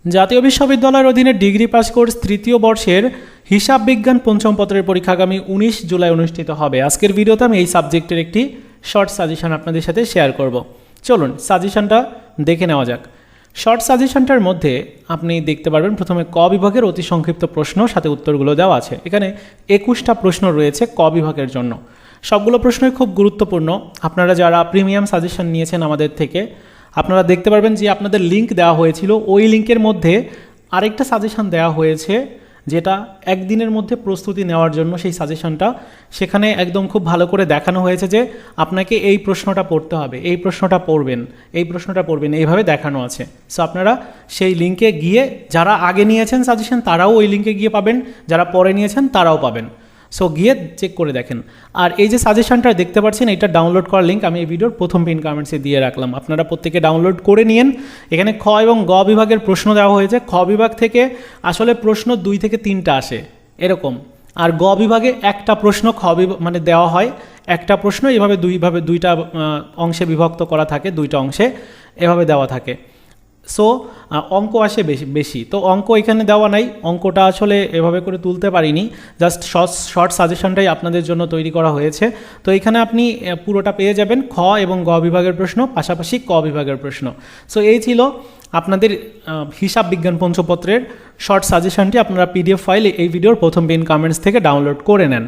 জাতীয় বিশ্ববিদ্যালয়ের অধীনে ডিগ্রি পাস কোর্স তৃতীয় বর্ষের হিসাব বিজ্ঞান পঞ্চম পত্রের পরীক্ষা আগামী 19 জুলাই অনুষ্ঠিত হবে। আজকের ভিডিওতে আমি এই সাবজেক্টের একটি শর্ট সাজেশন আপনাদের সাথে শেয়ার করব। চলুন সাজেশনটা দেখে নেওয়া যাক। শর্ট সাজেশনটার মধ্যে আপনি দেখতে পারবেন প্রথমে ক বিভাগের অতি সংক্ষিপ্ত প্রশ্ন, সাথে উত্তরগুলো দেওয়া আছে। এখানে 21টা প্রশ্ন রয়েছে ক বিভাগের জন্য। সবগুলো প্রশ্নই খুব গুরুত্বপূর্ণ। আপনারা যারা প্রিমিয়াম সাজেশন নিয়েছেন আমাদের থেকে, আপনারা দেখতে পারবেন যে আপনাদের লিঙ্ক দেওয়া হয়েছিল, ওই লিঙ্কের মধ্যে আরেকটা সাজেশন দেওয়া হয়েছে যেটা একদিনের মধ্যে প্রস্তুতি নেওয়ার জন্য সেই সাজেশনটা। সেখানে একদম খুব ভালো করে দেখানো হয়েছে যে আপনাকে এই প্রশ্নটা পড়তে হবে, এই প্রশ্নটা পড়বেন, এই প্রশ্নটা পড়বেন, এইভাবে দেখানো আছে। সো আপনারা সেই লিঙ্কে গিয়ে, যারা আগে নিয়েছেন সাজেশন তারাও ওই লিঙ্কে গিয়ে পাবেন, যারা পরে নিয়েছেন তারাও পাবেন। সো গিয়ে চেক করে দেখেন। আর এই যে সাজেশনটা দেখতে পাচ্ছেন, এটা ডাউনলোড করার লিঙ্ক আমি এই ভিডিওর প্রথম পিন কমেন্টসে দিয়ে রাখলাম। আপনারা প্রত্যেকে ডাউনলোড করে নিন। এখানে খ এবং গ বিভাগের প্রশ্ন দেওয়া হয়েছে। খ বিভাগ থেকে আসলে প্রশ্ন 2 থেকে 3টা আসে এরকম, আর গ বিভাগে একটা প্রশ্ন মানে দেওয়া হয়, একটা প্রশ্ন এভাবে দুইটা অংশে বিভক্ত করা থাকে, 2টা অংশে এভাবে দেওয়া থাকে। সো অঙ্ক আসে বেশি, তো অঙ্ক এখানে দেওয়া নাই, অঙ্কটা আসলে এভাবে করে তুলতে পারিনি, জাস্ট শর্ট সাজেশনটাই আপনাদের জন্য তৈরি করা হয়েছে। তো এখানে আপনি পুরোটা পেয়ে যাবেন, খ এবং গ বিভাগের প্রশ্ন, পাশাপাশি ক বিভাগের প্রশ্ন। সো এই ছিল আপনাদের হিসাব বিজ্ঞান পঞ্চপত্রের শর্ট সাজেশনটি। আপনারা পিডিএফ ফাইল এই ভিডিওর প্রথম পিন কমেন্টস থেকে ডাউনলোড করে নেন।